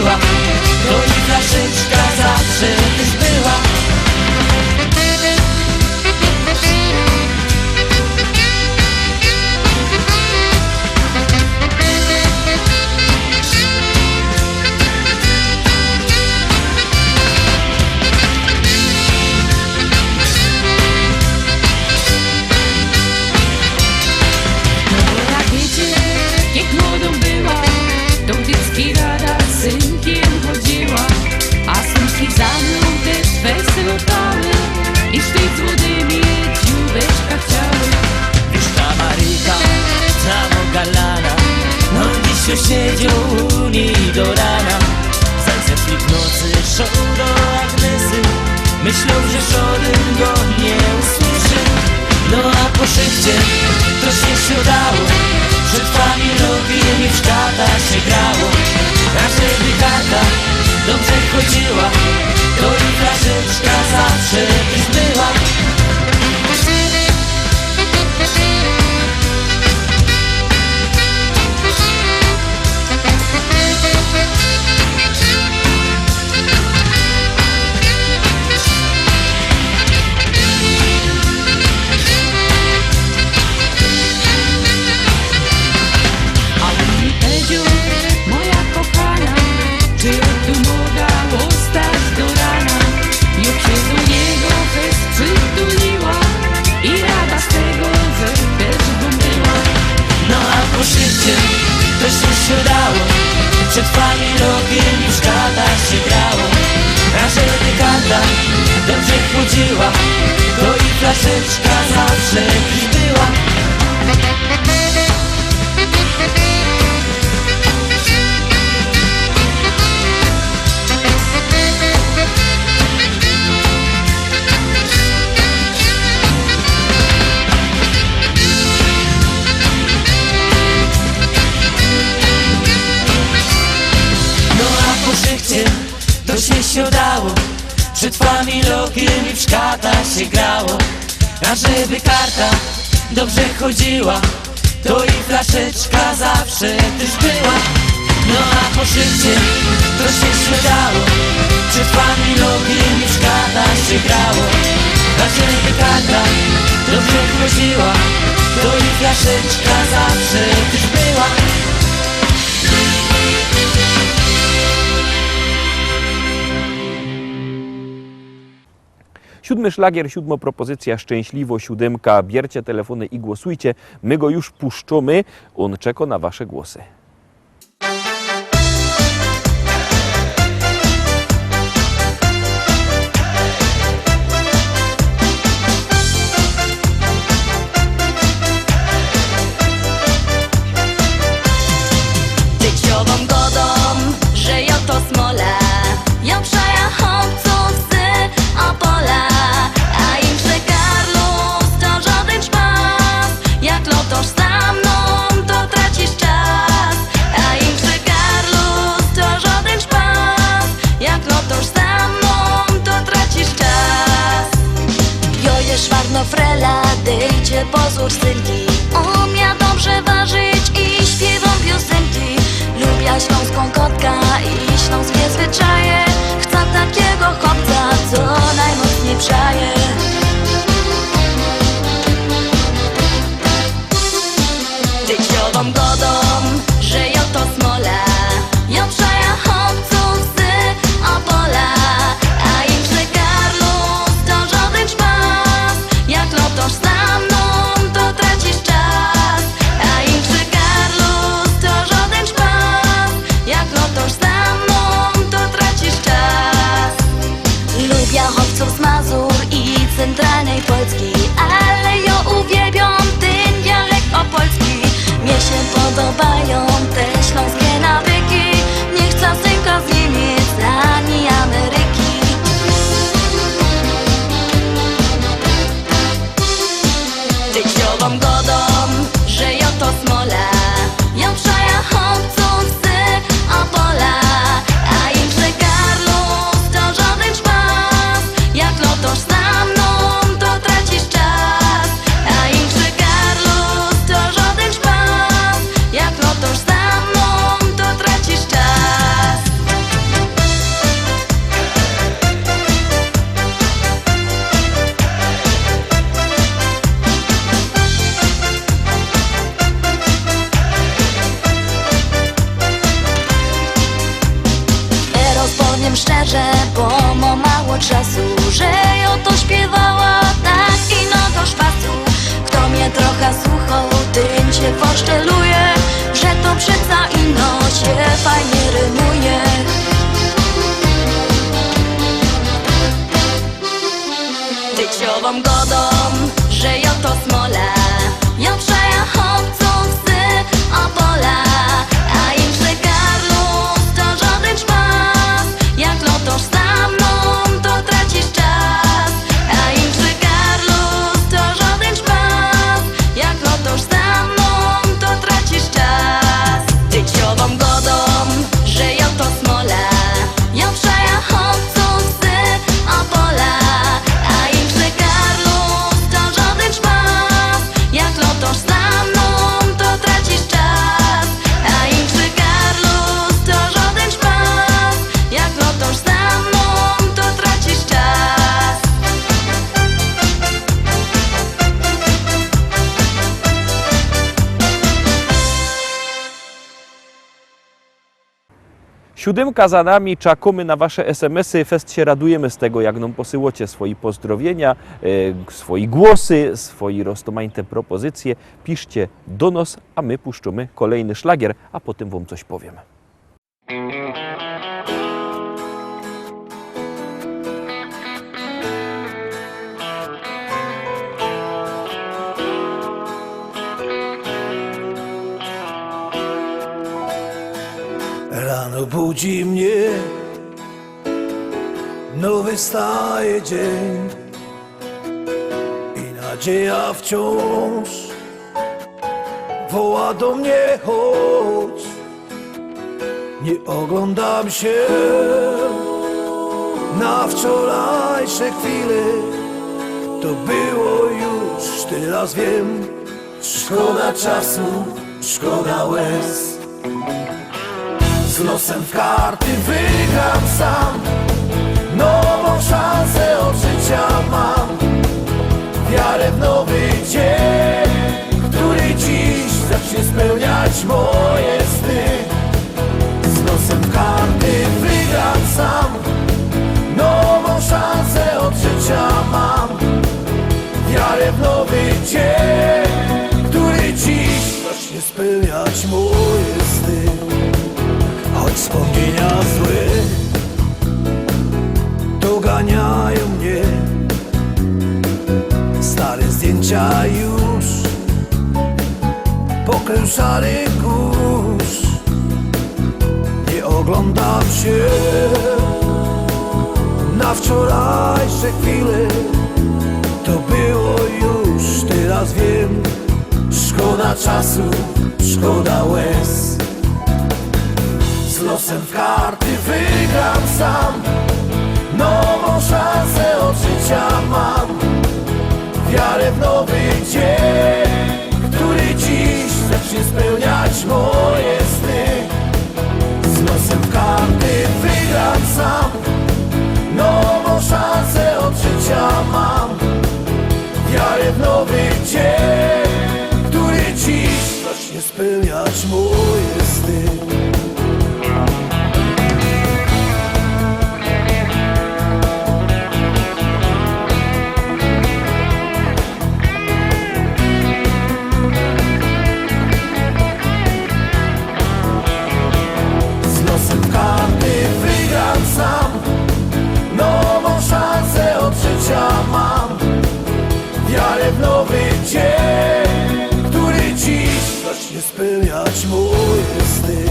chodziła, to i flaszeczka zawsze też była. Synkiem chodziła, a sąsiedzi za mną też weselotały i sztyk z młodymi dzióbeczka chciały. Już ta Maryka, ta Mogalana, no dziś siedział u niej do rana. Zajcepnik w nocy szł do Agnesy, myślał, że żaden go nie usłyszy. No a po szychcie to się udało, przed familią i w szkata się grało. A żeby karta dobrze chodziła, to i flaszeczka zawsze już była. Czy tu mogło stać do rana? Już się do niego fest przytuliła i rada z tego, że też była. No a po szychcie to się udało, przed familią i w szkatach się grało. A żeby karta dobrze chodziła, to i flaszeczka zawsze już była. To się udało, przed familią i w szkatach się grało. A żeby karta dobrze chodziła, to i flaszeczka zawsze też była. No a po szychcie to się udało, przed familią i w szkatach się grało. A żeby karta dobrze chodziła, to i flaszeczka zawsze też była. Siódmy szlagier, siódma propozycja, szczęśliwo siódemka. Bierzcie telefony i głosujcie. My go już puszczamy. On czeka na wasze głosy. Tyciową godą, że jo to smola, ją przejechał z Opola, a im że Karlus to żaden szpas, jak lotosz za mną to tracisz czas. A im że Karlus to żaden szpas, jak lotosz za mną to tracisz czas. Joje szwarno frela, dejcie pozór synki, umia dobrze ważyć i śpiewą piosenki. Lubia śląską kotka i śląskie zwyczaje, chcę takiego chłopca, co najmocniej przaje. Tyciową godą, że jo to smola, ją przaja chłopców z Opola. A im że Karlus to żaden szpas, jak lotosz za mną to tracisz się poszczeluje, że to przeca ino się fajnie rymuje. Tyciową godą, że jo to smola, jo przeja chłopców z Opola, a im że Karlus to żaden szpas, jak lotosz za mną, to tracisz czas. A im że Karlus to żaden szpas, jak lotosz za mną, to tracisz czas. Tyciową godą, że jo to smola, jo przeja chłopców z Opola, a im że Karlus to żaden szpas, jak lotosz za mną, to tracisz czas. A im że Karlus to żaden szpas, jak lotosz za mną, to tracisz czas. Siódemka za nami, czekamy na Wasze SMS-y. Fest się radujemy z tego, jak nam posyłacie swoje pozdrowienia, swoje głosy, swoje roztomańte propozycje. Piszcie do nas, a my puszczamy kolejny szlagier, a potem Wam coś powiem. Rano budzi mnie nowy staje dzień i nadzieja wciąż woła do mnie: chodź. Nie oglądam się na wczorajsze chwile, to było już, teraz wiem. Szkoda czasu, szkoda łez. Z losem w karty wygram sam, nową szansę od życia mam. Wiarę w nowy dzień, który dziś zacznie spełniać moje sny. Z losem w karty wygram sam, nową szansę od życia mam. Wiarę w nowy dzień, który dziś zacznie spełniać moje sny. Choć wspomnienia złe doganiają mnie, stare zdjęcia już pokrył szary kurz. Nie oglądam się na wczorajsze chwile, to było już, teraz wiem. Szkoda czasu, szkoda łez. Z losem w karty wygram sam, nową szansę od życia mam. Wiarę w nowy dzień, który dziś zacznie spełniać moje sny. Z losem w karty wygram sam, nową szansę od życia mam. Wiarę w nowy dzień, który dziś zacznie spełniać moje sny. Mam wiarę w nowy dzień, który dziś zacznie spełniać moje sny.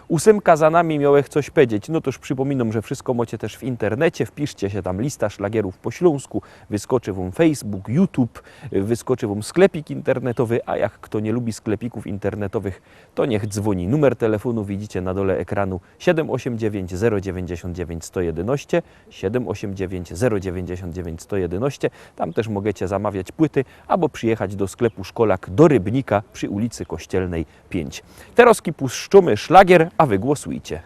Ósemka za nami, miałech coś powiedzieć. No toż przypominam, że wszystko macie też w internecie. Wpiszcie się tam lista szlagierów po śląsku. Wyskoczy Wam Facebook, YouTube, wyskoczy Wam sklepik internetowy, a jak kto nie lubi sklepików internetowych, to niech dzwoni. Numer telefonu widzicie na dole ekranu 789 099 111, 789 099 111. Tam też możecie zamawiać płyty, albo przyjechać do sklepu Szkolak do Rybnika przy ulicy Kościelnej 5. Teraz puszczamy szlagier, a wy głosujcie.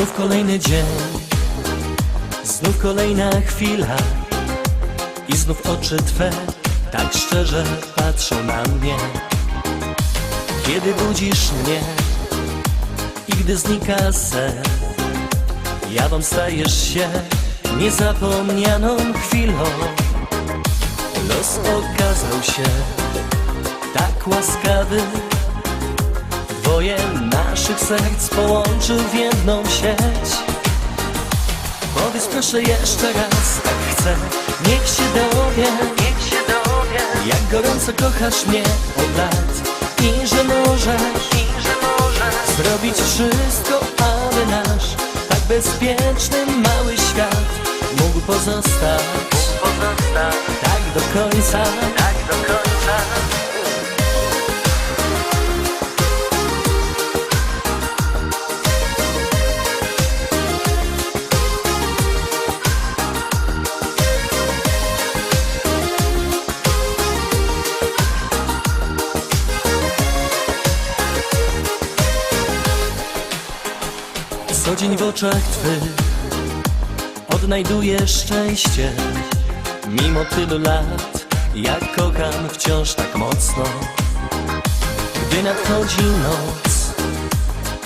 Znów kolejny dzień, znów kolejna chwila i znów oczy Twe tak szczerze patrzą na mnie. Kiedy budzisz mnie i gdy znika sen, jawą stajesz się niezapomnianą chwilą. Los okazał się tak łaskawy, dwoje naszych serc połączył w jedną sieć. Powiedz proszę jeszcze raz, tak chcę, niech się dowie, jak gorąco kochasz mnie od lat i że możesz zrobić wszystko, aby nasz tak bezpieczny mały świat mógł pozostać tak do końca. Co dzień w oczach Twych odnajduję szczęście. Mimo tylu lat, jak kocham wciąż tak mocno. Gdy nadchodzi noc,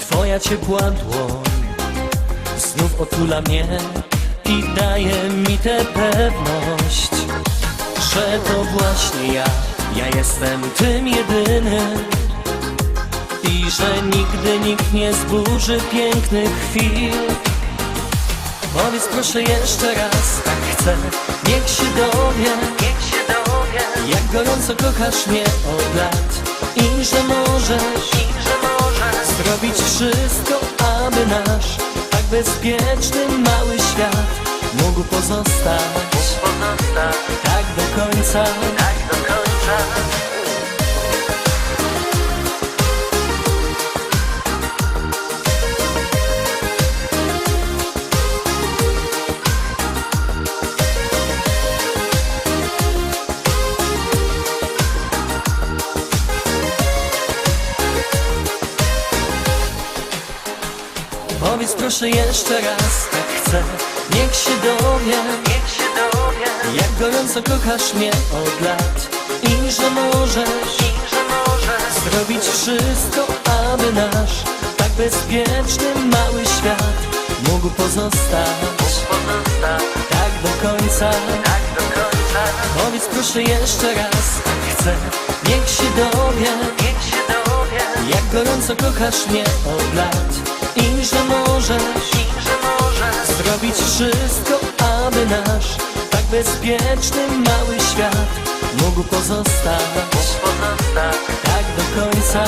Twoja ciepła dłoń znów otula mnie i daje mi tę pewność, że to właśnie ja jestem tym jedynym i że nigdy nikt nie zburzy pięknych chwil. Powiedz proszę jeszcze raz, tak chcę, niech się dowie, jak gorąco kochasz mnie od lat i że możesz zrobić wszystko, aby nasz tak bezpieczny mały świat mógł pozostać tak do końca. Powiedz proszę jeszcze raz, tak chcę, niech się dowie, jak gorąco kochasz mnie od lat i że możesz zrobić wszystko, aby nasz tak bezpieczny mały świat mógł pozostać tak do końca. Powiedz proszę jeszcze raz, tak chcę, niech się dowie, jak gorąco kochasz mnie od lat i że możesz zrobić wszystko, aby nasz tak bezpieczny mały świat mógł pozostać tak do końca.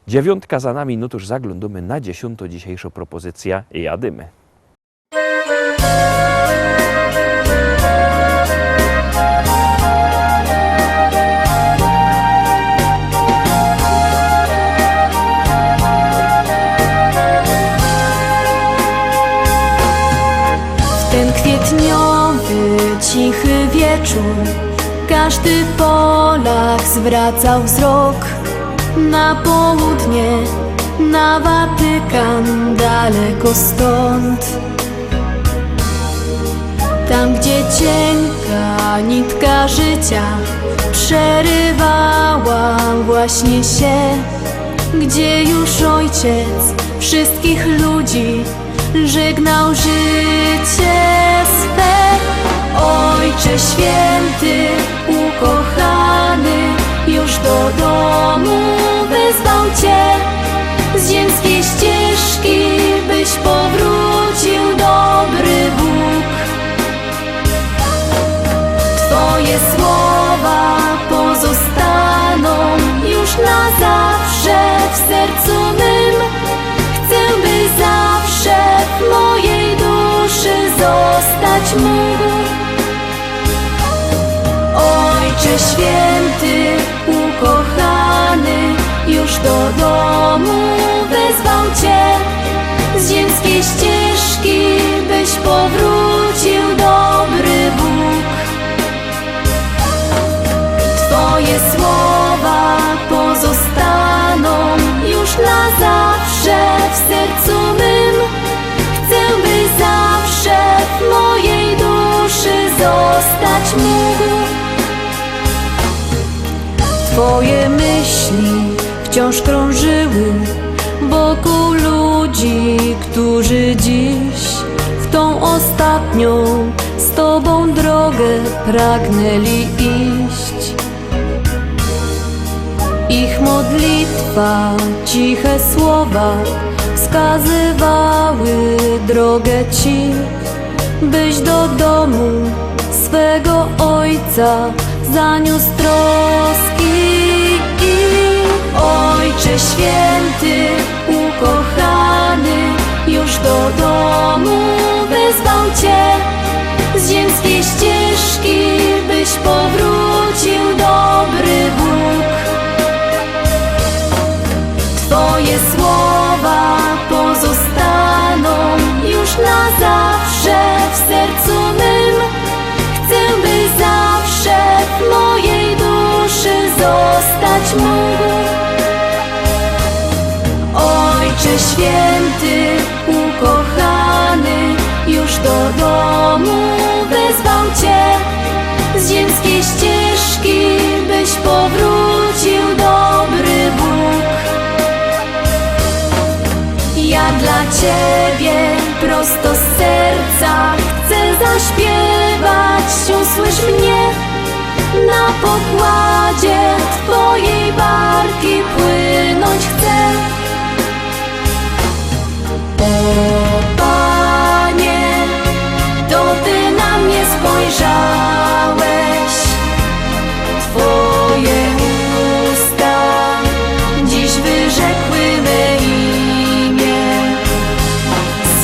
Dziewiątka za nami, no to już zaglądamy na 10. dzisiejszą propozycja jadymy. W ten kwietniowy, cichy wieczór każdy Polak zwracał wzrok na południe, na Watykan, daleko stąd. Tam, gdzie cienka nitka życia przerywała właśnie się, gdzie już ojciec wszystkich ludzi żegnał życie swe. Ojcze święty, ukochany, już do domu wezwał Cię z ziemskiej ścieżki, byś powrócił, dobry Bóg. Twoje słowa pozostaną już na zawsze w sercu mym. Chcę, by zawsze w mojej duszy zostać mógł. Ojcze święty, ukochany, już do domu wezwał Cię. Z ziemskiej ścieżki byś powrócił, dobry Bóg. Twoje słowa pozostaną już na zawsze w sercu mym. Chcę, by zawsze w mojej duszy zostać mógł. Twoje myśli wciąż krążyły wokół ludzi, którzy dziś w tą ostatnią z Tobą drogę pragnęli iść. Ich modlitwa, ciche słowa wskazywały drogę Ci, byś do domu swego Ojca zaniósł troski. Ojcze święty, ukochany, już do domu wezwał Cię. Z ziemskiej ścieżki byś powrócił, dobry Bóg. Twoje słowa pozostaną już na zawsze w sercu mym. Chcę, by zawsze w mojej duszy zostać mógł. Ojcze święty, ukochany, już do domu wezwał Cię. Z ziemskiej ścieżki byś powrócił, dobry Bóg. Ja dla Ciebie prosto z serca chcę zaśpiewać, usłysz mnie. Na pokładzie Twojej barki płynąć chcę. O Panie, to Ty na mnie spojrzałeś. Twoje usta dziś wyrzekły me imię.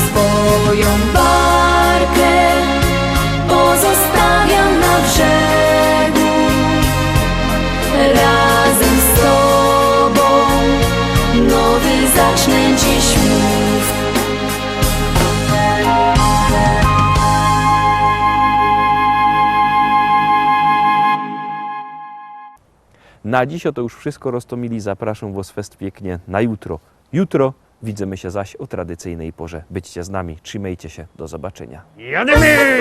Swoją barkę pozostawiam na brzegu. Razem z Tobą nowy zacznę dziś mów. Na dziś to już wszystko, Roztomili. Zapraszam Was fest pięknie na jutro. Jutro widzimy się zaś o tradycyjnej porze. Byćcie z nami, trzymajcie się, do zobaczenia. Jademy!